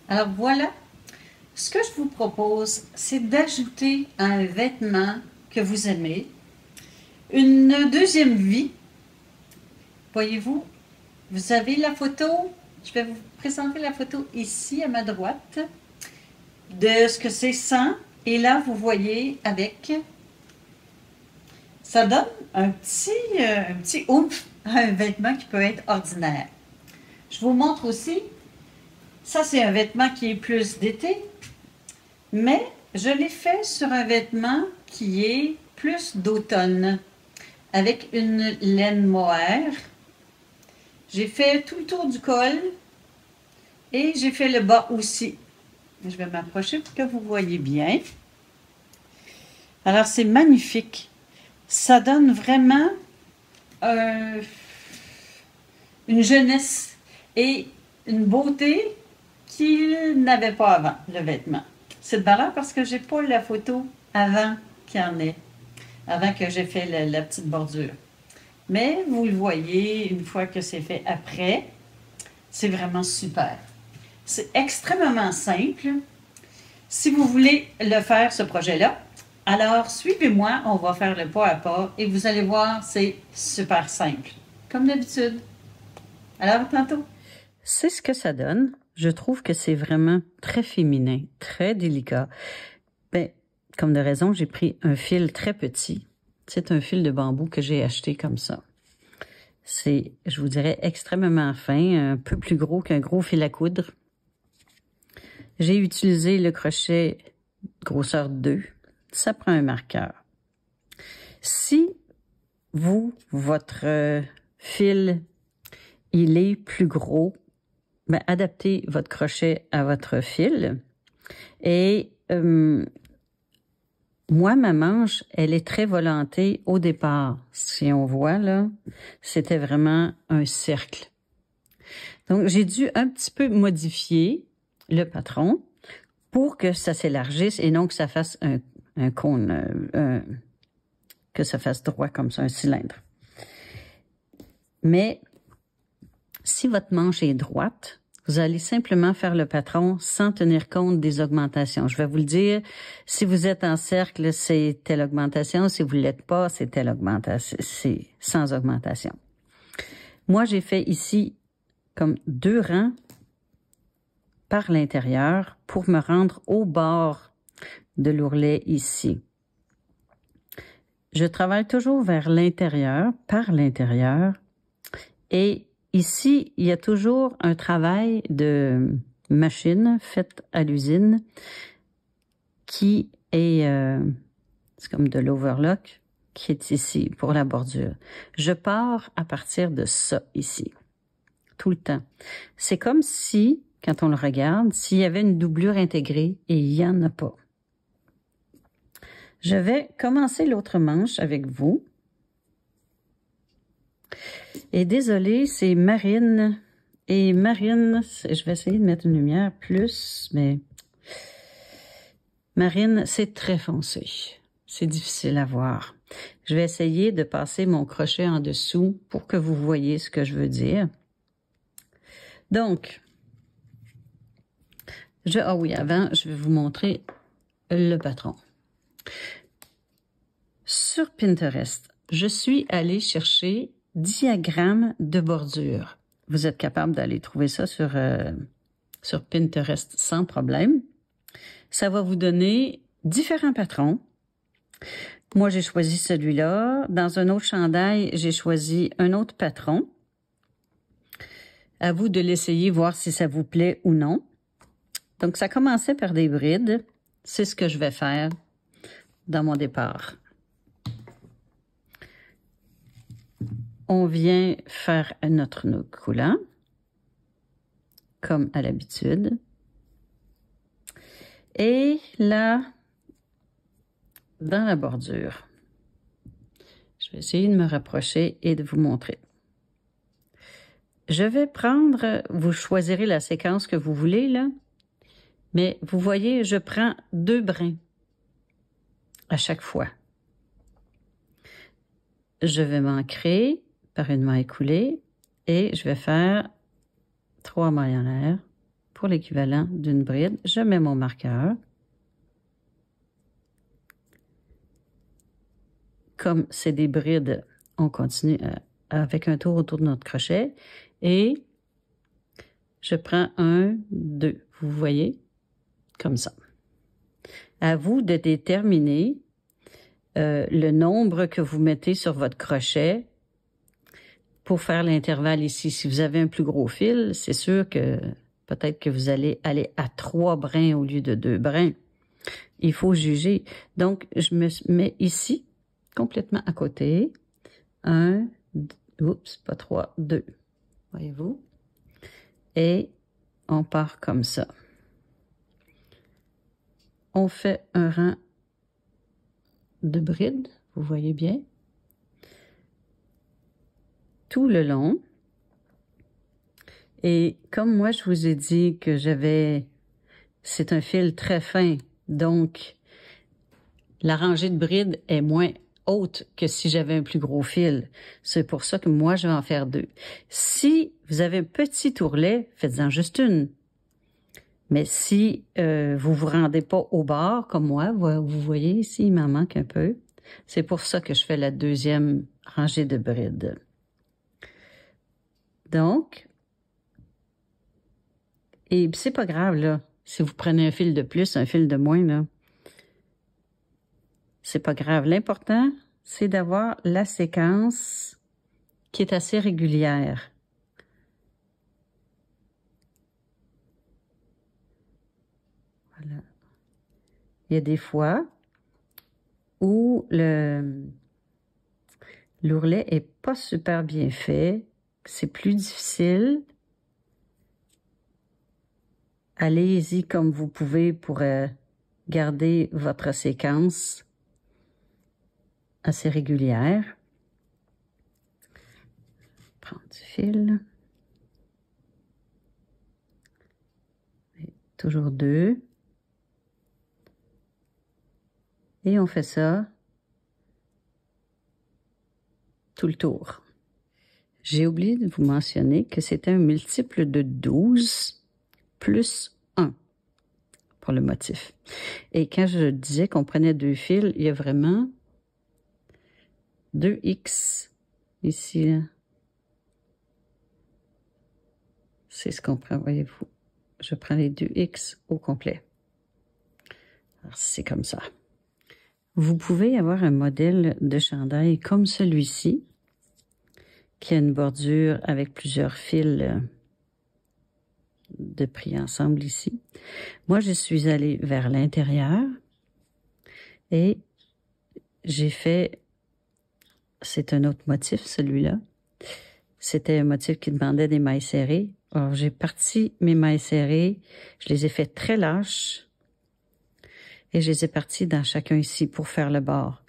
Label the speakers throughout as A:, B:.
A: Alors voilà, ce que je vous propose, c'est d'ajouter à un vêtement que vous aimez une deuxième vie. Voyez-vous, vous avez la photo, je vais vous présenter la photo ici à ma droite de ce que c'est sans. Et là, vous voyez avec, ça donne un petit oomph à un vêtement qui peut être ordinaire. Je vous montre aussi, ça c'est un vêtement qui est plus d'été, mais je l'ai fait sur un vêtement qui est plus d'automne, avec une laine mohair. J'ai fait tout le tour du col et j'ai fait le bas aussi. Je vais m'approcher pour que vous voyez bien. Alors c'est magnifique. Ça donne vraiment une jeunesse et une beauté qu'il n'avait pas avant, le vêtement. C'est de valeur parce que j'ai pas la photo avant qu'il y en ait, avant que j'ai fait la petite bordure. Mais vous le voyez, une fois que c'est fait après, c'est vraiment super. C'est extrêmement simple. Si vous voulez le faire, ce projet-là, alors suivez-moi, on va faire le pas à pas et vous allez voir, c'est super simple, comme d'habitude. Alors, à tantôt. C'est ce que ça donne. Je trouve que c'est vraiment très féminin, très délicat. Ben, comme de raison, j'ai pris un fil très petit. C'est un fil de bambou que j'ai acheté comme ça. C'est, je vous dirais, extrêmement fin, un peu plus gros qu'un gros fil à coudre. J'ai utilisé le crochet grosseur 2. Ça prend un marqueur. Si votre fil, il est plus gros, ben, adaptez votre crochet à votre fil. Et moi, ma manche, elle est très volantée au départ. Si on voit là, c'était vraiment un cercle. Donc, j'ai dû un petit peu modifier le patron pour que ça s'élargisse et non que ça fasse un cône, que ça fasse droit comme ça, un cylindre. Mais si votre manche est droite, vous allez simplement faire le patron sans tenir compte des augmentations. Je vais vous le dire, si vous êtes en cercle, c'est telle augmentation. Si vous ne l'êtes pas, c'est telle augmentation. C'est sans augmentation. Moi, j'ai fait ici comme 2 rangs par l'intérieur pour me rendre au bord de l'ourlet ici. Je travaille toujours vers l'intérieur, par l'intérieur, et ici, il y a toujours un travail de machine faite à l'usine qui est, c'est comme de l'overlock, qui est ici pour la bordure. Je pars à partir de ça ici, tout le temps. C'est comme si, quand on le regarde, s'il y avait une doublure intégrée et il n'y en a pas. Je vais commencer l'autre manche avec vous. Et désolée, c'est Marine. Et Marine, je vais essayer de mettre une lumière plus, mais Marine, c'est très foncé. C'est difficile à voir. Je vais essayer de passer mon crochet en dessous pour que vous voyez ce que je veux dire. Donc, ah oui, avant, je vais vous montrer le patron. Sur Pinterest, je suis allée chercher diagramme de bordure. Vous êtes capable d'aller trouver ça sur Pinterest sans problème. Ça va vous donner différents patrons. Moi, j'ai choisi celui-là. Dans un autre chandail, j'ai choisi un autre patron. À vous de l'essayer, voir si ça vous plaît ou non. Donc, ça commençait par des brides. C'est ce que je vais faire dans mon départ. On vient faire notre nœud coulant, comme à l'habitude. Et là, dans la bordure, je vais essayer de me rapprocher et de vous montrer. Je vais prendre, vous choisirez la séquence que vous voulez, là, mais vous voyez, je prends 2 brins à chaque fois. Je vais m'ancrer par une maille coulée et je vais faire 3 mailles en l'air pour l'équivalent d'une bride. Je mets mon marqueur. Comme c'est des brides, on continue avec un tour autour de notre crochet et je prends 1, 2, vous voyez, comme ça. À vous de déterminer le nombre que vous mettez sur votre crochet pour faire l'intervalle ici. Si vous avez un plus gros fil, c'est sûr que peut-être que vous allez aller à 3 brins au lieu de 2 brins. Il faut juger. Donc, je me mets ici, complètement à côté. 1, oups, pas 3, 2. Voyez-vous? Et on part comme ça. On fait un rang de brides, vous voyez bien, tout le long. Et comme moi, je vous ai dit que c'est un fil très fin, donc la rangée de brides est moins haute que si j'avais un plus gros fil. C'est pour ça que moi, je vais en faire 2. Si vous avez un petit ourlet, faites-en juste une. Mais si vous vous rendez pas au bord, comme moi, vous voyez ici, il m'en manque un peu. C'est pour ça que je fais la deuxième rangée de brides. Donc, et c'est pas grave, là, si vous prenez un fil de plus, un fil de moins, là. C'est pas grave. L'important, c'est d'avoir la séquence qui est assez régulière. Voilà. Il y a des fois où l'ourlet est pas super bien fait, c'est plus difficile. Allez-y comme vous pouvez pour garder votre séquence assez régulière. Prendre du fil. Et toujours 2. Et on fait ça tout le tour. J'ai oublié de vous mentionner que c'était un multiple de 12 plus 1 pour le motif. Et quand je disais qu'on prenait 2 fils, il y a vraiment 2x ici. Là. C'est ce qu'on prend, voyez-vous. Je prends les 2x au complet. Alors, c'est comme ça. Vous pouvez avoir un modèle de chandail comme celui-ci, qui a une bordure avec plusieurs fils de pris ensemble ici. Moi, je suis allée vers l'intérieur et j'ai fait, c'est un autre motif, celui-là. C'était un motif qui demandait des mailles serrées. Alors, j'ai parti mes mailles serrées, je les ai fait très lâches et je les ai parties dans chacun ici pour faire le bord.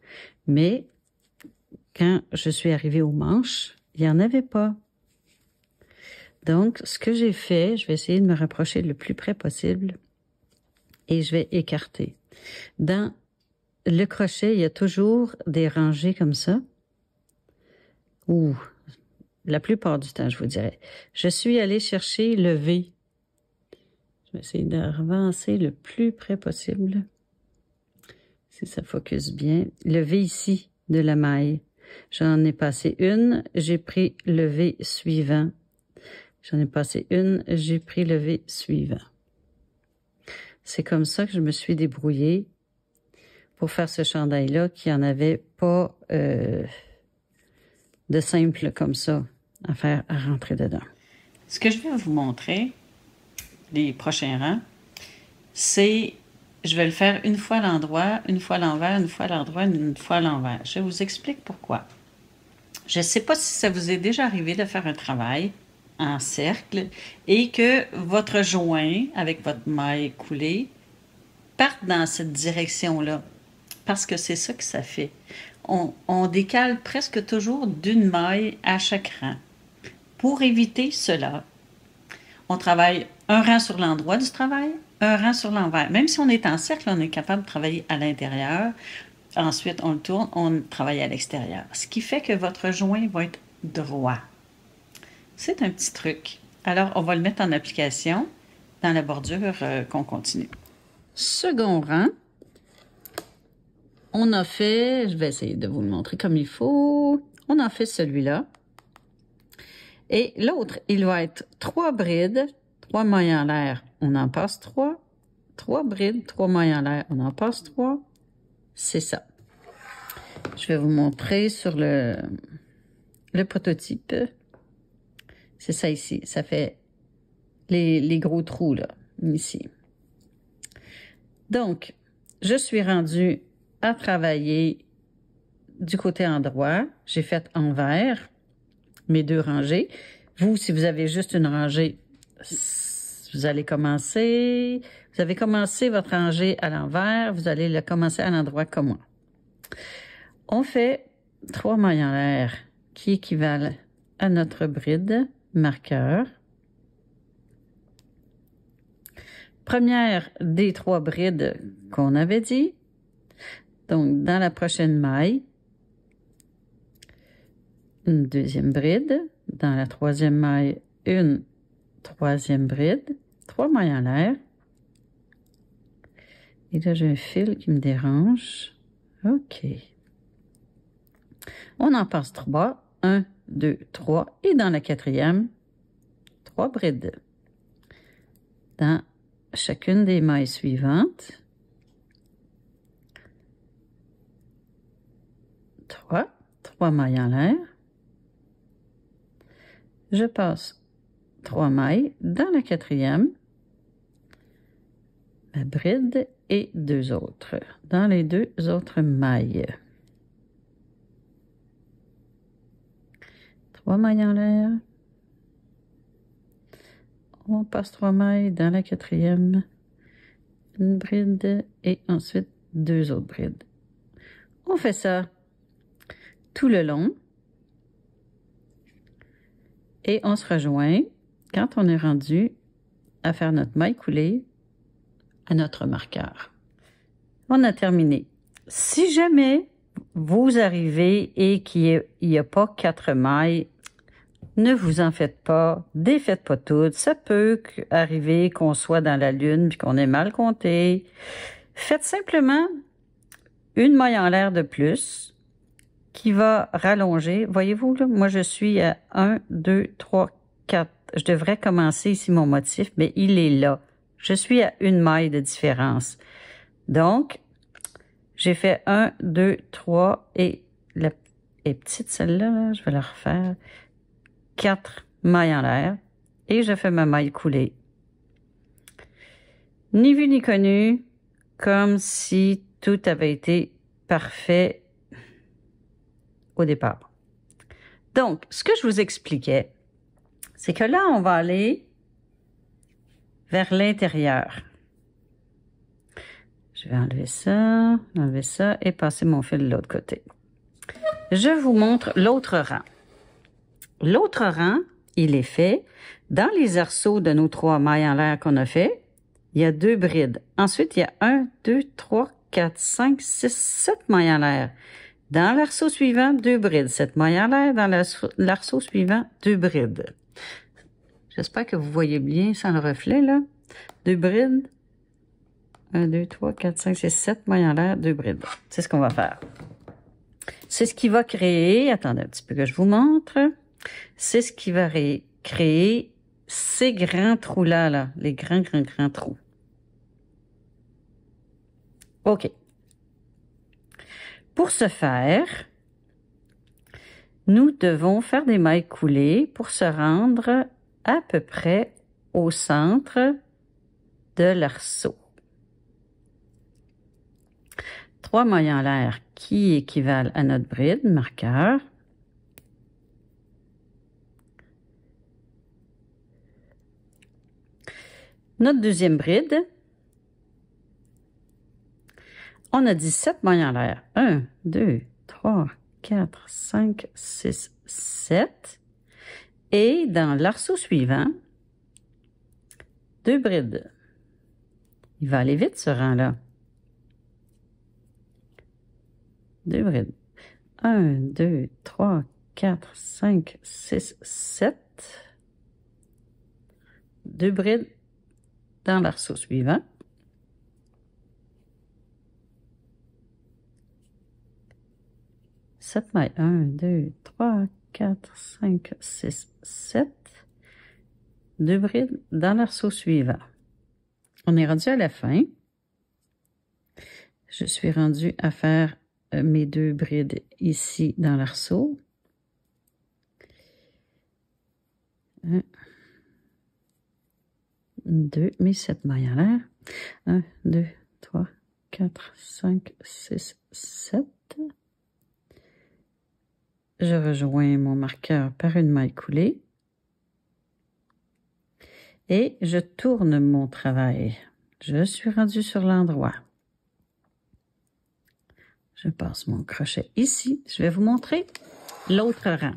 A: Mais quand je suis arrivée aux manches, il n'y en avait pas. Donc, ce que j'ai fait, je vais essayer de me rapprocher le plus près possible et je vais écarter. Dans le crochet, il y a toujours des rangées comme ça, ou la plupart du temps, je vous dirais. Je suis allée chercher le V. Je vais essayer d'avancer le plus près possible, si ça focus bien. Le V ici de la maille. J'en ai passé une, j'ai pris le V suivant. J'en ai passé une, j'ai pris le V suivant. C'est comme ça que je me suis débrouillée pour faire ce chandail-là qui en avait pas de simple comme ça à faire à rentrer dedans. Ce que je vais vous montrer, les prochains rangs, c'est, je vais le faire une fois à l'endroit, une fois à l'envers, une fois à l'endroit, une fois à l'envers. Je vous explique pourquoi. Je ne sais pas si ça vous est déjà arrivé de faire un travail en cercle et que votre joint avec votre maille coulée parte dans cette direction-là. Parce que c'est ça que ça fait. On décale presque toujours d'une maille à chaque rang. Pour éviter cela, on travaille un rang sur l'endroit du travail, un rang sur l'envers. Même si on est en cercle, on est capable de travailler à l'intérieur. Ensuite, on le tourne, on travaille à l'extérieur. Ce qui fait que votre joint va être droit. C'est un petit truc. Alors, on va le mettre en application dans la bordure qu'on continue. Second rang, on a fait, je vais essayer de vous le montrer comme il faut, on a fait celui-là. Et l'autre, il va être 3 brides, 3 mailles en l'air, on en passe 3, 3 brides, 3 mailles en l'air, on en passe 3, c'est ça. Je vais vous montrer sur le prototype. C'est ça ici, ça fait les gros trous là, ici. Donc, je suis rendue à travailler du côté endroit. J'ai fait envers mes 2 rangées. Vous, si vous avez juste une rangée, vous allez commencer. Vous avez commencé votre rangée à l'envers. Vous allez le commencer à l'endroit comme moi. On fait 3 mailles en l'air qui équivalent à notre bride marqueur. Première des 3 brides qu'on avait dit. Donc, dans la prochaine maille, une deuxième bride. Dans la troisième maille, une troisième bride. 3 mailles en l'air. Et là, j'ai un fil qui me dérange. OK. On en passe 3. 1, 2, 3. Et dans la quatrième, 3 brides. Dans chacune des mailles suivantes, 3 mailles en l'air. Je passe 3 mailles dans la quatrième, ma bride et 2 autres dans les 2 autres mailles. 3 mailles en l'air. On passe 3 mailles dans la quatrième, une bride et ensuite 2 autres brides. On fait ça tout le long et on se rejoint quand on est rendu à faire notre maille coulée à notre marqueur. On a terminé. Si jamais vous arrivez et qu'il n'y a pas 4 mailles, ne vous en faites pas, défaites pas toutes. Ça peut arriver qu'on soit dans la lune puis qu'on ait mal compté. Faites simplement une maille en l'air de plus qui va rallonger. Voyez-vous, là, moi je suis à 1, 2, 3, 4. Je devrais commencer ici mon motif, mais il est là. Je suis à une maille de différence. Donc, j'ai fait 1, 2, 3 et la est petite celle-là, là, je vais la refaire. 4 mailles en l'air et je fais ma maille coulée. Ni vu ni connu, comme si tout avait été parfait au départ. Donc, ce que je vous expliquais, c'est que là, on va aller vers l'intérieur. Je vais enlever ça et passer mon fil de l'autre côté. Je vous montre l'autre rang. L'autre rang, il est fait dans les arceaux de nos 3 mailles en l'air qu'on a fait. Il y a 2 brides. Ensuite, il y a 1, 2, 3, 4, 5, 6, 7 mailles en l'air. Dans l'arceau suivant, 2 brides. 7 mailles en l'air. Dans l'arceau suivant, 2 brides. J'espère que vous voyez bien sans le reflet, là. 2 brides. 1, 2, 3, 4, 5, 6, 7 mailles en l'air, 2 brides. C'est ce qu'on va faire. C'est ce qui va créer, attendez un petit peu que je vous montre. C'est ce qui va créer ces grands trous-là, là, les grands trous. OK. Pour ce faire, nous devons faire des mailles coulées pour se rendre à peu près au centre de l'arceau. 3 mailles en l'air qui équivalent à notre bride marqueur. Notre deuxième bride, on a 17 mailles en l'air. 1, 2, 3, 4, 5, 6, 7. Et dans l'arceau suivant, 2 brides. Il va aller vite ce rang-là. 2 brides. 1, 2, 3, 4, 5, 6, 7. 2 brides. dans l'arceau suivant. Sept mailles. 1, 2, 3, 4, 5, 6, 7. 2 brides dans l'arceau suivant. On est rendu à la fin. Je suis rendue à faire mes 2 brides ici dans l'arceau. 1, 2, mes 7 mailles en l'air. 1, 2, 3, 4, 5, 6, 7. Je rejoins mon marqueur par une maille coulée. Et je tourne mon travail. Je suis rendue sur l'endroit. Je passe mon crochet ici. Je vais vous montrer l'autre rang.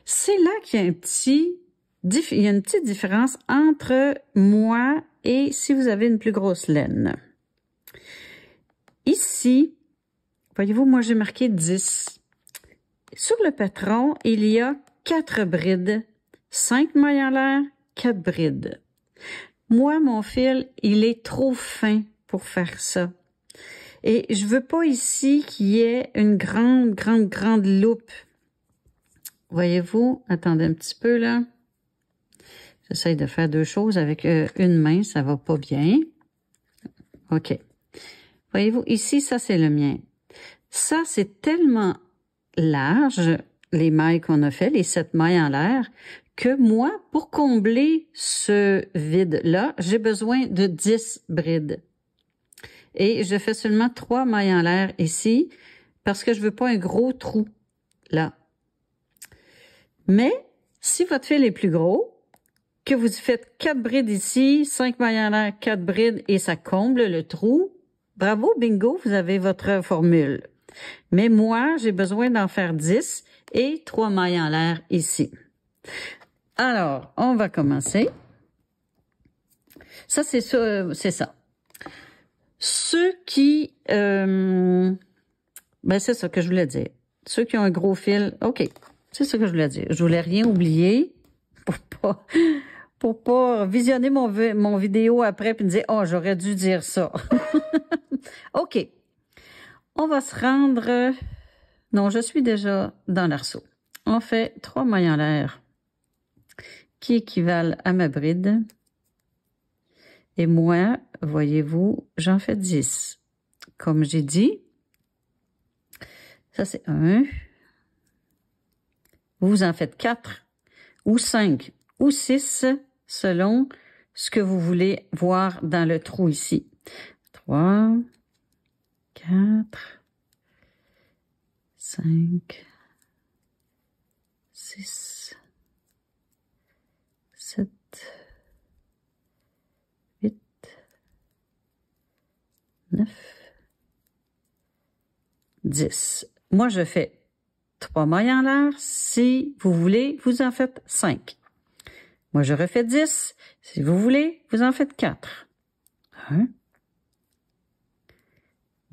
A: C'est là qu'il y a il y a une petite différence entre moi et si vous avez une plus grosse laine. Ici, voyez-vous, moi j'ai marqué 10. Sur le patron, il y a 4 brides, 5 mailles en l'air, 4 brides. Moi, mon fil, il est trop fin pour faire ça. Et je veux pas ici qu'il y ait une grande loupe. Voyez-vous? Attendez un petit peu, là. J'essaie de faire 2 choses avec une main, ça va pas bien. OK. Voyez-vous, ici, ça, c'est le mien. Ça, c'est tellement large, les mailles qu'on a fait, les 7 mailles en l'air, que moi, pour combler ce vide-là, j'ai besoin de 10 brides. Et je fais seulement 3 mailles en l'air ici, parce que je veux pas un gros trou, là. Mais, si votre fil est plus gros, que vous faites 4 brides ici, 5 mailles en l'air, 4 brides, et ça comble le trou, bravo, bingo, vous avez votre formule. Mais moi, j'ai besoin d'en faire 10 et 3 mailles en l'air ici. Alors, on va commencer. Ça, c'est ça. Ceux qui... ben, c'est ça que je voulais dire. Ceux qui ont un gros fil, OK, c'est ça que je voulais dire. Je voulais rien oublier pour pas visionner mon vidéo après puis me dire « Oh, j'aurais dû dire ça. » OK. On va se rendre... Non, je suis déjà dans l'arceau. On fait 3 mailles en l'air qui équivalent à ma bride. Et moi, voyez-vous, j'en fais 10. Comme j'ai dit, ça c'est 1. Vous en faites 4 ou 5 ou 6 selon ce que vous voulez voir dans le trou ici. 3, 4, 5, 6, 7, 8, 9, 10. Moi, je fais 3 mailles en l'air. Si vous voulez, vous en faites 5. Moi, je refais 10. Si vous voulez, vous en faites 4. 1,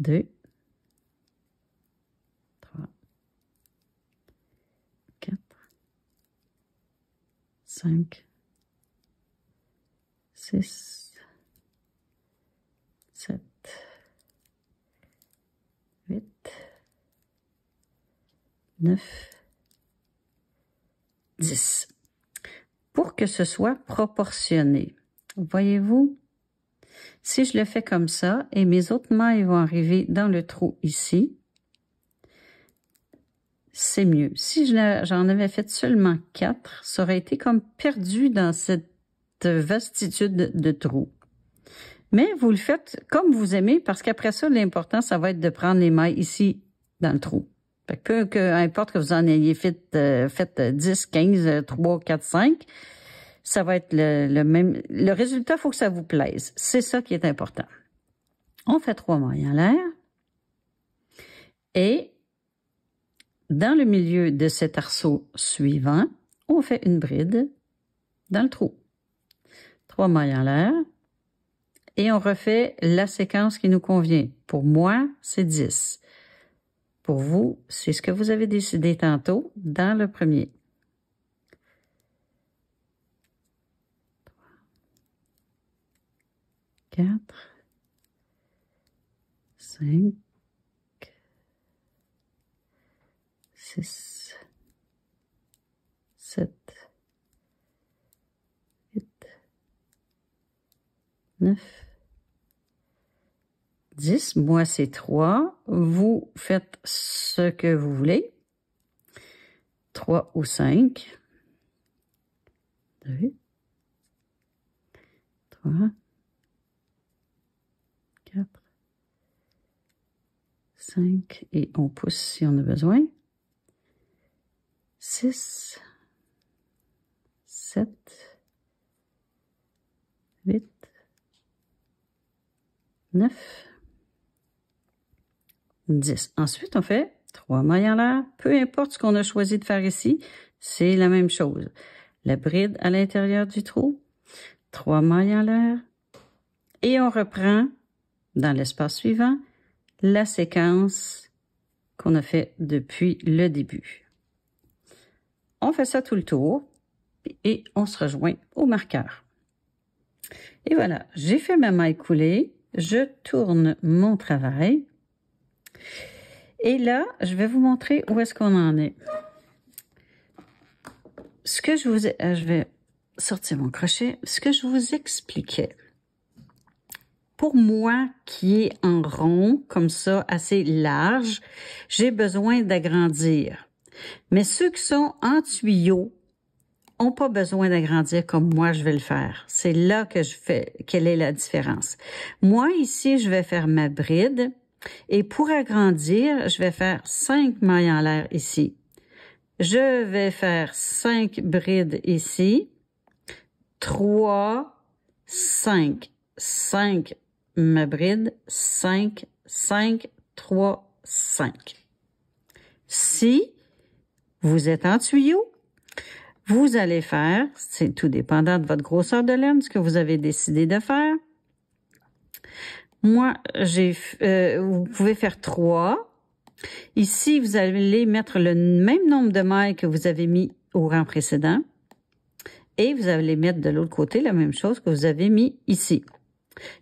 A: 2, 3, 4, 5, 6, 7, 8, 9, 10. Pour que ce soit proportionné. Voyez-vous, si je le fais comme ça, et mes autres mailles vont arriver dans le trou ici, c'est mieux. Si j'en avais fait seulement 4, ça aurait été comme perdu dans cette vastitude de trous. Mais vous le faites comme vous aimez, parce qu'après ça, l'important, ça va être de prendre les mailles ici dans le trou. Fait que peu importe que vous en ayez fait 10, 15, 3, 4, 5, ça va être le même. Le résultat, il faut que ça vous plaise. C'est ça qui est important. On fait 3 mailles en l'air. Et dans le milieu de cet arceau suivant, on fait une bride dans le trou. 3 mailles en l'air. Et on refait la séquence qui nous convient. Pour moi, c'est 10. Pour vous, c'est ce que vous avez décidé tantôt dans le premier. 3,
B: 4, 5, 6, 7, 8, 9, 10. Moi, c'est 3. Vous faites ce que vous voulez. 3 ou 5. 2, 3, 4, 5. Et on pousse si on a besoin. 6, 7, 8, 9, 10. Ensuite, on fait 3 mailles en l'air. Peu importe ce qu'on a choisi de faire ici, c'est la même chose. La bride à l'intérieur du trou, 3 mailles en l'air. Et on reprend, dans l'espace suivant, la séquence qu'on a fait depuis le début. On fait ça tout le tour et on se rejoint au marqueur. Et voilà, j'ai fait ma maille coulée. Je tourne mon travail. Et là, je vais vous montrer où est-ce qu'on en est. Ce que je vous ai... je vais sortir mon crochet. Ce que je vous expliquais. Pour moi, qui est en rond, comme ça, assez large, j'ai besoin d'agrandir. Mais ceux qui sont en tuyau n'ont pas besoin d'agrandir comme moi je vais le faire. C'est là que je fais, quelle est la différence. Moi, ici, je vais faire ma bride et pour agrandir, je vais faire 5 mailles en l'air ici. Je vais faire 5 brides ici. 3, 5, 5 ma bride, 5, 5, 3, 5. Si vous êtes en tuyau, vous allez faire, c'est tout dépendant de votre grosseur de laine, ce que vous avez décidé de faire. Moi, vous pouvez faire 3. Ici, vous allez mettre le même nombre de mailles que vous avez mis au rang précédent. Et vous allez mettre de l'autre côté la même chose que vous avez mis ici.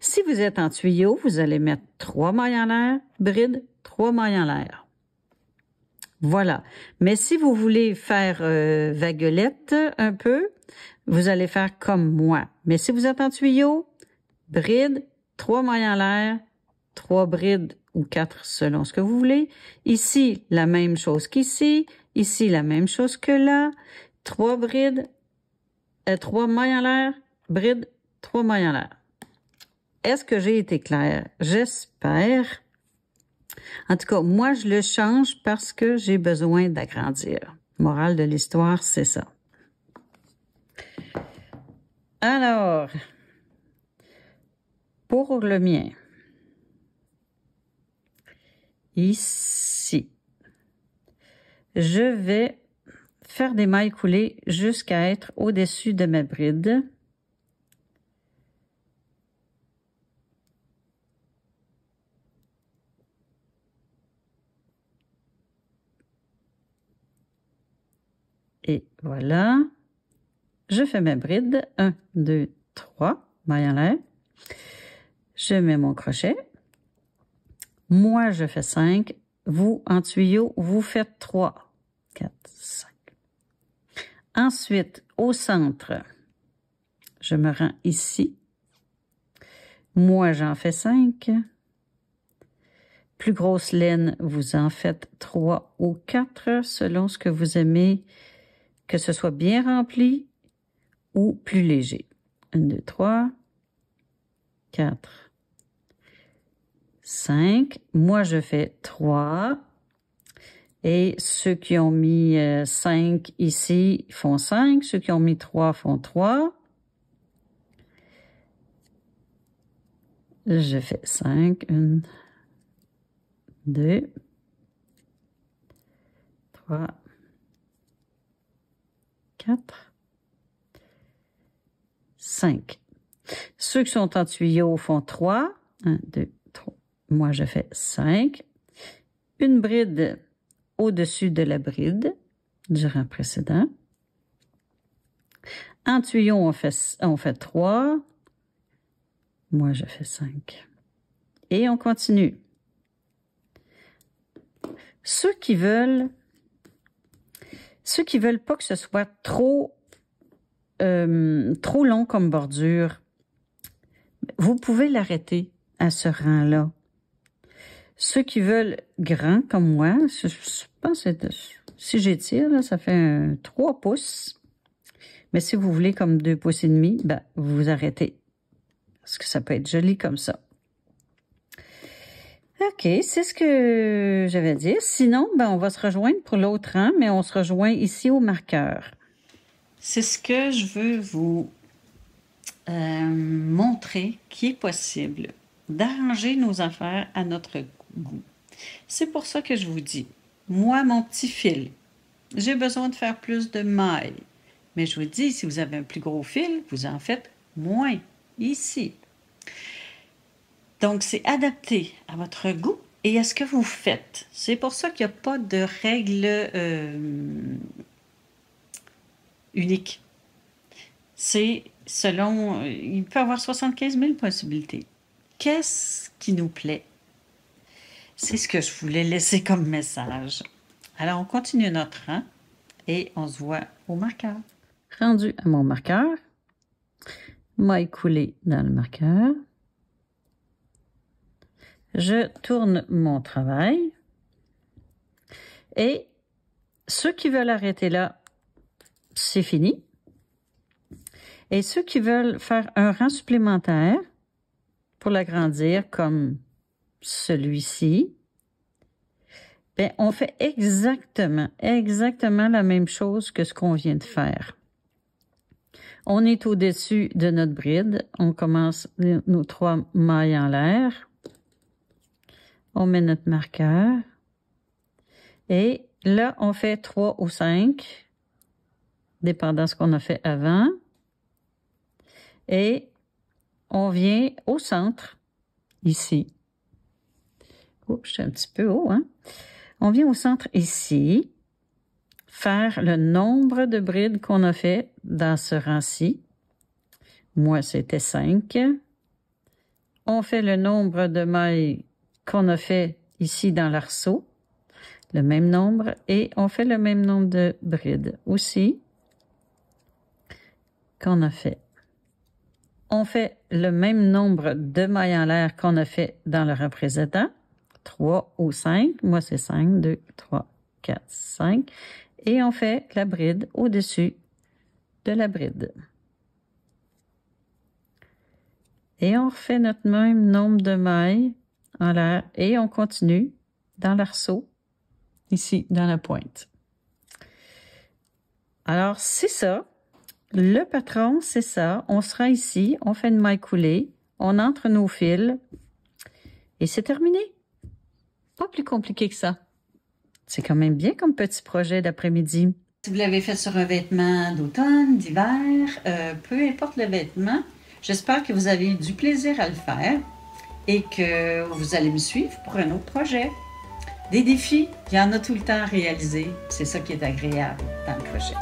B: Si vous êtes en tuyau, vous allez mettre 3 mailles en l'air, bride, 3 mailles en l'air. Voilà. Mais si vous voulez faire vaguelette un peu, vous allez faire comme moi. Mais si vous êtes en tuyau, bride, 3 mailles en l'air, 3 brides ou 4 selon ce que vous voulez. Ici, la même chose qu'ici. Ici, la même chose que là. 3 brides, 3 mailles en l'air, bride, 3 mailles en l'air. Est-ce que j'ai été claire? J'espère. En tout cas, moi, je le change parce que j'ai besoin d'agrandir. Morale de l'histoire, c'est ça. Alors, pour le mien, ici, je vais faire des mailles coulées jusqu'à être au-dessus de ma bride. Et voilà, je fais ma bride, 1, 2, 3, mailles en l'air. Je mets mon crochet. Moi, je fais 5. Vous, en tuyau, vous faites 3, 4, 5. Ensuite, au centre, je me rends ici. Moi, j'en fais 5. Plus grosse laine, vous en faites 3 ou 4 selon ce que vous aimez, que ce soit bien rempli ou plus léger. 1, 2, 3, 4, 5. Moi, je fais 3. Et ceux qui ont mis 5 ici font 5. Ceux qui ont mis 3 font 3. Je fais 5. 1, 2, 3, 4, 5. Ceux qui sont en tuyau font 3. 1, 2, 3. Moi, je fais 5. Une bride au-dessus de la bride du rang précédent. En tuyau, on fait 3. Moi, je fais 5. Et on continue. Ceux qui veulent pas que ce soit trop long comme bordure, vous pouvez l'arrêter à ce rang-là. Ceux qui veulent grand comme moi, je pense que si j'étire, là, ça fait 3 pouces. Mais si vous voulez comme 2 pouces et demi, ben, vous arrêtez. Parce que ça peut être joli comme ça. OK, c'est ce que j'avais à dire. Sinon, ben, on va se rejoindre pour l'autre rang, mais on se rejoint ici au marqueur.
A: C'est ce que je veux vous montrer qu'il est possible d'arranger nos affaires à notre goût. C'est pour ça que je vous dis, moi, mon petit fil, j'ai besoin de faire plus de mailles. Mais je vous dis, si vous avez un plus gros fil, vous en faites moins ici. Donc, c'est adapté à votre goût et à ce que vous faites. C'est pour ça qu'il n'y a pas de règle unique. C'est selon... il peut y avoir 75 000 possibilités. Qu'est-ce qui nous plaît? C'est ce que je voulais laisser comme message. Alors, on continue notre rang et on se voit au marqueur.
B: Rendu à mon marqueur, maille coulée dans le marqueur. Je tourne mon travail. Et ceux qui veulent arrêter là, c'est fini. Et ceux qui veulent faire un rang supplémentaire pour l'agrandir comme celui-ci, ben, on fait exactement la même chose que ce qu'on vient de faire. On est au-dessus de notre bride. On commence nos 3 mailles en l'air. On met notre marqueur. Et là, on fait 3 ou 5, dépendant de ce qu'on a fait avant. Et on vient au centre, ici. Oups, je suis un petit peu haut, hein? On vient au centre ici, faire le nombre de brides qu'on a fait dans ce rang-ci. Moi, c'était 5. On fait le nombre de mailles qu'on a fait ici dans l'arceau, le même nombre, et on fait le même nombre de brides aussi qu'on a fait. On fait le même nombre de mailles en l'air qu'on a fait dans le rang précédent, 3 ou 5. Moi, c'est 5, 2, 3, 4, 5. Et on fait la bride au-dessus de la bride. Et on refait notre même nombre de mailles en l'air et on continue dans l'arceau, ici, dans la pointe. Alors, c'est ça. Le patron, c'est ça. On sera ici, on fait une maille coulée, on entre nos fils et c'est terminé. Pas plus compliqué que ça. C'est quand même bien comme petit projet d'après-midi.
A: Si vous l'avez fait sur un vêtement d'automne, d'hiver, peu importe le vêtement, j'espère que vous avez eu du plaisir à le faire et que vous allez me suivre pour un autre projet. Des défis, il y en a tout le temps à réaliser. C'est ça qui est agréable dans le crochet.